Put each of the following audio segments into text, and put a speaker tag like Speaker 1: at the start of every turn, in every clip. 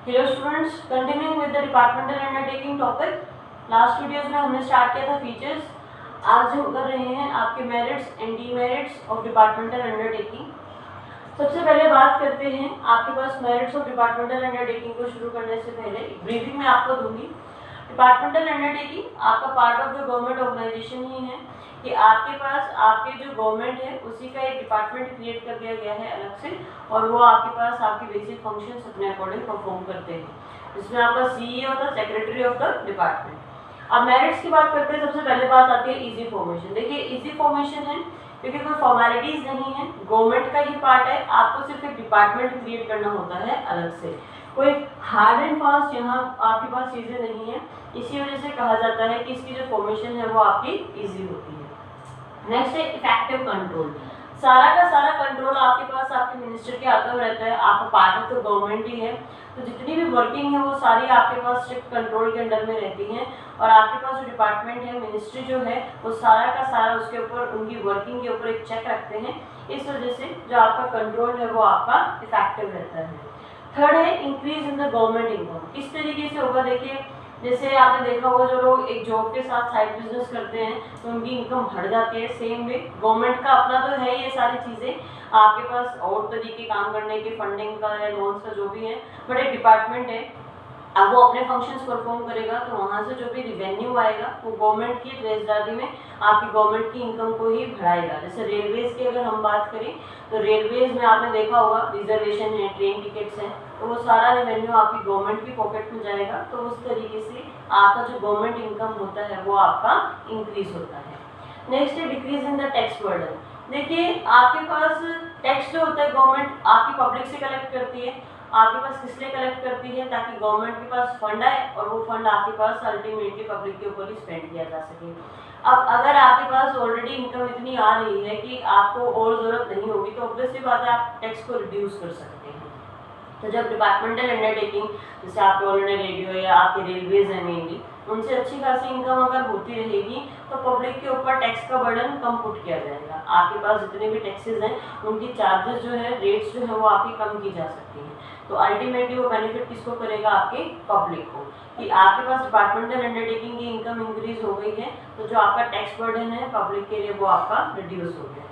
Speaker 1: Hello students, continuing with the departmental undertaking topic. Last videos में हमने start किया था फीचर्स। आज हम कर रहे हैं आपके merits and demerits of departmental undertaking. सबसे पहले बात करते हैं आपके पास मेरिट्स ऑफ डिपार्टमेंटल अंडरटेकिंग को शुरू करने से पहले एक ब्रीफिंग मैं आपको दूंगी। डिपार्टमेंटल अंडरटेकिंग आपका part of the government organisation ही है कि आपके पास आपके जो गवर्नमेंट है उसी का एक डिपार्टमेंट क्रिएट कर दिया गया है अलग से, और वो आपके पास आपके बेसिक फंक्शंस अपने अकॉर्डिंग परफॉर्म करते हैं, जिसमें आपका सीईओ होता है, सेक्रेटरी ऑफ द डिपार्टमेंट। अब मेरिट्स की बात करते हैं, सबसे पहले बात आती है इजी फॉर्मेशन। देखिए इजी फॉर्मेशन है क्योंकि कोई फॉर्मेलिटीज नहीं है, गवर्नमेंट का ही पार्ट है, आपको सिर्फ एक डिपार्टमेंट क्रिएट करना होता है अलग से। कोई हार्ड एंड फास्ट यहाँ आपके पास चीज़ें नहीं है, इसी वजह से कहा जाता है कि इसकी जो फॉर्मेशन है वो आपकी इजी होती है। नेक्स्ट है इफेक्टिव कंट्रोल। सारा का सारा कंट्रोल आपके पास आपके मिनिस्टर के हाथों में रहता है, आपका पार्ट ऑफ द गवर्नमेंट ही है, तो जितनी भी वर्किंग है वो सारी आपके पास स्ट्रिक्ट कंट्रोल के अंडर में रहती हैं, और आपके पास जो डिपार्टमेंट है, मिनिस्ट्री जो है, वो सारा का सारा उसके ऊपर उनकी वर्किंग के ऊपर एक चेक रखते हैं। इस वजह से जो आपका कंट्रोल है वो आपका इफेक्टिव रहता है। थर्ड है increase in the government income. किस तरीके से होगा, देखिए जैसे आपने देखा होगा जो लोग एक जॉब के साथ साइड बिजनेस करते हैं तो उनकी इनकम बढ़ जाती है। सेम वे गवर्नमेंट का अपना तो है ये सारी चीज़ें, आपके पास और तरीके काम करने के, फंडिंग का या लोन्स का जो भी है, बट एक डिपार्टमेंट है, अब वो अपने फंक्शंस परफॉर्म करेगा तो वहाँ से जो भी रिवेन्यू आएगा वो गवर्नमेंट की ट्रेजरी में आपकी गवर्नमेंट की इनकम को ही बढ़ाएगा। जैसे रेलवेज़ की अगर हम बात करें तो रेलवेज़ में आपने देखा होगा रिजर्वेशन है, ट्रेन टिकट्स हैं, तो वो सारा रेवेन्यू आपकी गवर्नमेंट की पॉकेट में जाएगा, तो उस तरीके से आपका जो गवर्नमेंट इनकम होता है वो आपका इंक्रीज होता है। नेक्स्ट है decrease in the tax burden. देखिए आपके पास टैक्स जो होता है गवर्नमेंट आपकी पब्लिक से कलेक्ट करती है, आपके पास किस लिए कलेक्ट करती है, ताकि गवर्नमेंट के पास फंड आए और वो फंड आपके पास अल्टीमेटली पब्लिक के ऊपर ही स्पेंड किया जा सके। अब अगर आपके पास ऑलरेडी इनकम इतनी आ रही है कि आपको और ज़रूरत नहीं होगी, तो ऑब्वियसली बात है आप टैक्स को रिड्यूस कर सकते हैं। तो जब डिपार्टमेंटल अंडरटेकिंग, जैसे आपके ऑलरेडी रेडियो या आपके रेलवेज है मेनली, उनसे अच्छी खासी इनकम अगर होती रहेगी तो पब्लिक के ऊपर टैक्स का बर्डन कम पुट किया जाएगा। आपके पास जितने भी टैक्सेस हैं उनकी चार्जेस जो है, रेट्स जो है वो आपकी कम की जा सकती हैं, तो अल्टीमेटली वो बेनिफिट किसको करेगा, आपके पब्लिक को, कि आपके पास डिपार्टमेंटल अंडरटेकिंग की इनकम इंक्रीज हो गई है तो जो आपका टैक्स बर्डन है पब्लिक के लिए वो आपका रिड्यूस हो गया है।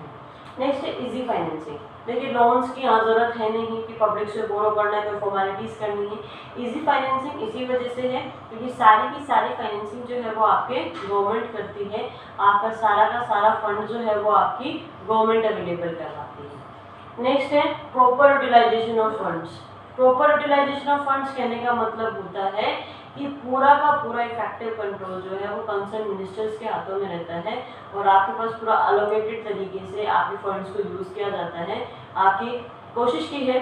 Speaker 1: नेक्स्ट है इजी फाइनेंसिंग। देखिए लोन्स की यहाँ ज़रूरत है नहीं कि पब्लिक से बोरो करना है, कोई फॉर्मेलिटीज़ करनी है। इजी फाइनेंसिंग इसी वजह से है क्योंकि सारी की सारी फाइनेंसिंग जो है वो आपके गवर्नमेंट करती है, आपका सारा का सारा फंड जो है वो आपकी गवर्नमेंट अवेलेबल करवाती है। नेक्स्ट है proper utilization of funds. Proper utilization of funds कहने का मतलब होता है कि पूरा का पूरा इफेक्टिव कंट्रोल जो है वो कंसर्न मिनिस्टर्स के हाथों में रहता है, और आपके पास पूरा अलोकेटेड तरीके से आपके फंड्स को यूज़ किया जाता है। आपकी कोशिश की है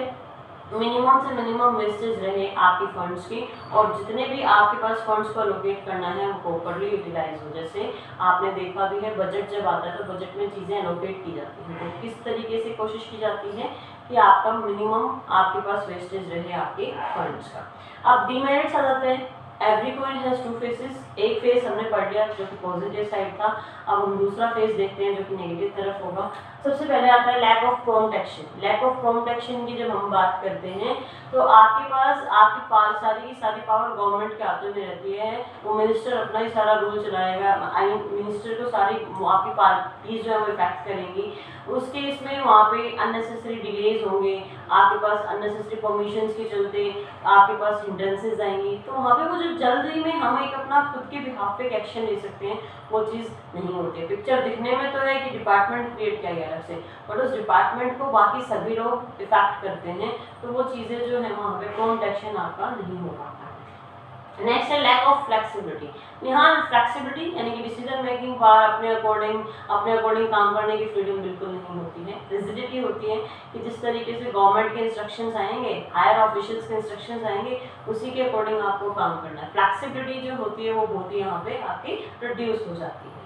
Speaker 1: मिनिमम से मिनिमम वेस्टेज रहे आपके फंड्स की, और जितने भी आपके पास फंड्स को अलोकेट करना है वो प्रॉपर्ली यूटिलाइज हो। जैसे आपने देखा भी है बजट जब आता है तो बजट में चीज़ें अलोकेट की जाती हैं, तो किस तरीके से कोशिश की जाती है कि आपका मिनिमम आपके पास वेस्टेज रहे आपके फंड्स का। अब डीमेरिट्स आ जाते हैं। Every coin has two faces. एक फेस हमने पढ़ लिया जो कि पॉजिटिव साइड था, अब हम दूसरा फेस देखते हैं जो कि नेगेटिव तरफ होगा। सबसे पहले आता है lack of prompt action. Lack of prompt action की जब हम बात करते हैं तो आपके पास आपकी सारी की सारी पावर गवर्नमेंट के हाथों में रहती है, वो मिनिस्टर अपना ही सारा रूल चलाएगा, मिनिस्टर को सारी आपकी पार्टीज जो है वो इफेक्ट करेंगी। उस केस में वहाँ पे अननेसेसरी डिलेज होंगे, आपके पास अननेसेसरी परमिशंस के चलते आपके पास हिंड्रेंसेस आएंगी, तो वहाँ पे वो जो जल्दी में हम एक अपना खुद के बिहाफ पे एक्शन ले सकते हैं वो चीज़ नहीं होती। पिक्चर दिखने में तो है कि डिपार्टमेंट क्रिएट किया गया अलग से, बट उस डिपार्टमेंट को बाकी सभी लोग इफेक्ट करते हैं, तो वो चीज़ें जो है वहाँ पे प्रॉम्प्ट एक्शन आपका नहीं हो पाता। नेक्स्ट है लैक ऑफ फ्लेक्सिबिलिटी। यहाँ फ्लेक्सिबिलिटी यानी कि डिसीजन मेकिंग पावर अपने अकॉर्डिंग काम करने की फ्रीडम बिल्कुल नहीं होती है। रिजिडिटी होती है कि जिस तरीके से गवर्नमेंट के इंस्ट्रक्शंस आएंगे, हायर ऑफिशियल्स के इंस्ट्रक्शंस आएंगे, उसी के अकॉर्डिंग आपको काम करना है। फ्लेक्सिबिलिटी जो होती है वो बहुत ही यहाँ पे आपकी रिड्यूस हो जाती है।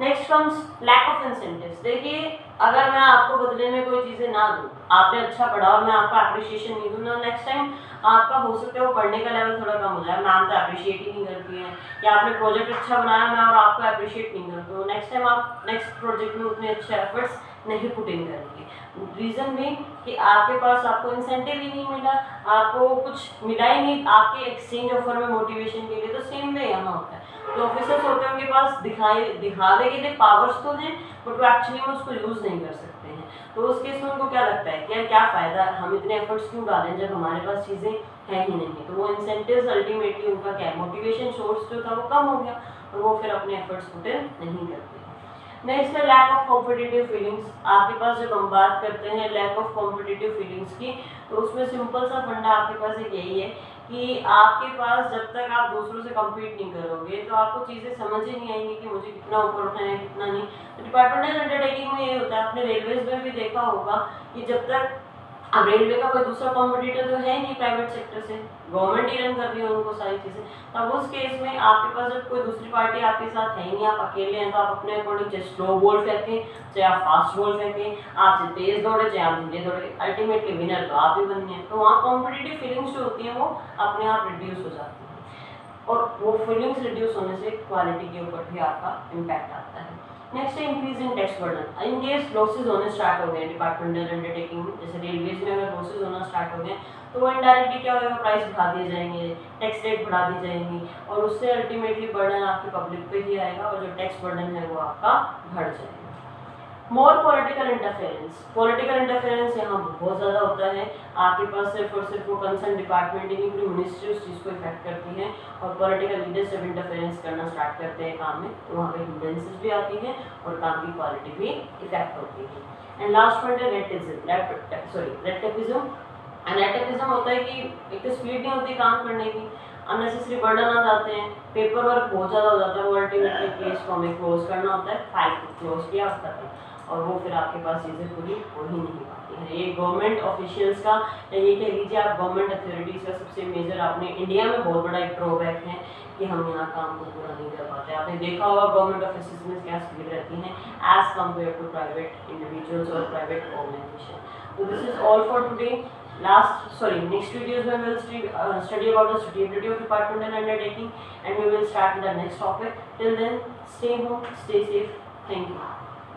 Speaker 1: Next comes lack of incentives. देखिए अगर मैं आपको बदले में कोई चीज़ें ना दूँ, आपने अच्छा पढ़ा और मैं आपका अप्रिशिएशन नहीं दूँ ना, नेक्स्ट टाइम आपका हो सकता है वो पढ़ने का लेवल थोड़ा कम हो जाए, मैम तो अप्रिशिएट ही नहीं करती हैं, या आपने प्रोजेक्ट अच्छा बनाया मैं और आपको अप्रिशिएट नहीं करती हूँ, नेक्स्ट टाइम आप नेक्स्ट प्रोजेक्ट में उतने अच्छे एफर्ट्स नहीं पुट इन करेंगे। रीज़न भी कि आपके पास आपको इंसेंटिव ही नहीं मिला, आपको कुछ मिला ही नहीं आपके एक्सचेंज ऑफर में मोटिवेशन के लिए। तो सेम वे यहाँ होता है, जो ऑफिसर्स होते हैं उनके पास दिखावे के लिए पावर्स तो हैं, बट वो एक्चुअली में उसको यूज़ नहीं कर सकते हैं। तो उस केस में उनको क्या लगता है कि क्या फ़ायदा, हम इतने एफर्ट्स क्यों डालें जब हमारे पास चीज़ें हैं ही नहीं। तो वो इंसेंटिव्स अल्टीमेटली उनका क्या है, मोटिवेशन सोर्स जो था वो कम हो गया और वो फिर अपने एफर्ट्स पुट इन नहीं करते। नेक्स्ट है लैक ऑफ कॉम्पिटिटिव फीलिंग्स। आपके पास जब हम बात करते हैं लैक ऑफ कॉम्पिटिटिव फीलिंग्स की, तो उसमें सिंपल सा फंडा आपके पास एक यही है कि आपके पास जब तक आप दूसरों से कम्पीट नहीं करोगे तो आपको चीज़ें समझ ही नहीं आएंगी कि मुझे कितना ऊपर उठना है कितना नहीं। तो डिपार्टमेंटल अंडरटेकिंग में ये होता है, आपने रेलवेज में भी देखा होगा कि जब तक अब रेलवे का कोई दूसरा कॉम्पिटिटर तो है नहीं प्राइवेट सेक्टर से, गवर्नमेंट ही रन कर रही है उनको सारी चीज़ें। तब उस केस में आपके पास जब कोई दूसरी पार्टी आपके साथ है ही नहीं, आप अकेले हैं, तो आप अपने अकॉर्डिंग चाहे स्लो बॉल फेंकें चाहे आप फास्ट बॉल फेंकें, आप चाहे तेज दौड़े चाहे आप धीरे दौड़े, अल्टीमेटली विनर तो आप ही बनने हैं। तो वहाँ कॉम्पिटिटिव फीलिंग्स जो होती हैं वो अपने आप रिड्यूस हो जाती हैं और वो फीलिंग्स रिड्यूस होने से क्वालिटी के ऊपर भी आपका इम्पैक्ट आता है। नेक्स्ट है increase in tax burden. In case losses होने स्टार्ट हो गए डिपार्टमेंटल अंडरटेकिंग में, जैसे रेलवेज में अगर लॉसेज होना स्टार्ट हो गए तो वो इनडायरेक्टली क्या होगा, प्राइस बढ़ा दिए जाएंगे, टैक्स रेट बढ़ा दी जाएंगी और उससे अल्टीमेटली बर्डन आपकी पब्लिक पे ही आएगा और जो टैक्स बर्डन है वो आपका बढ़ जाएगा। मोर पॉलिटिकल इंटरफेरेंस। पॉलिटिकल इंटरफेरेंस यहाँ बहुत ज़्यादा होता है। आपके पास सिर्फ और सिर्फ वो कंसर्न डिपार्टमेंट ही पूरी मिनिस्ट्री उस चीज़ को इफेक्ट करती है और पॉलिटिकल लीडर्स जब इंटरफेरेंस करना स्टार्ट करते हैं काम में तो वहाँ पे हिंड्रेंसेस भी आती हैं और काम की क्वालिटी भी इफेक्ट होती है। एंड लास्ट पॉइंट है रेटिज्म। रेटिज्म होता है कि एक तो स्पीड नहीं होती काम करने की, अननेसेसरी बर्डन आ जाते हैं, पेपर वर्क बहुत ज़्यादा हो जाता है, वो अल्टीमेटली केस को हमें क्लोज करना होता है, फाइल को क्लोज किया खत्म और वो फिर आपके पास चीज़ें पूरी हो ही नहीं पाती हैं। ये गवर्नमेंट ऑफिशियल्स का या ये कह लीजिए आप गवर्नमेंट अथॉरिटीज़ का सबसे मेजर आपने इंडिया में बहुत बड़ा एक ड्रॉबैक है कि हम यहाँ काम को पूरा नहीं कर पाते। आपने देखा होगा गवर्नमेंट ऑफिस में क्या स्पीड रहती है as compared to private individuals और प्राइवेट ऑर्गेनाइजेशन। तो this is all for today. Next videos we will study about the suitability of departmental undertaking and we will start with the next topic. Till then, stay home, stay safe. Thank you.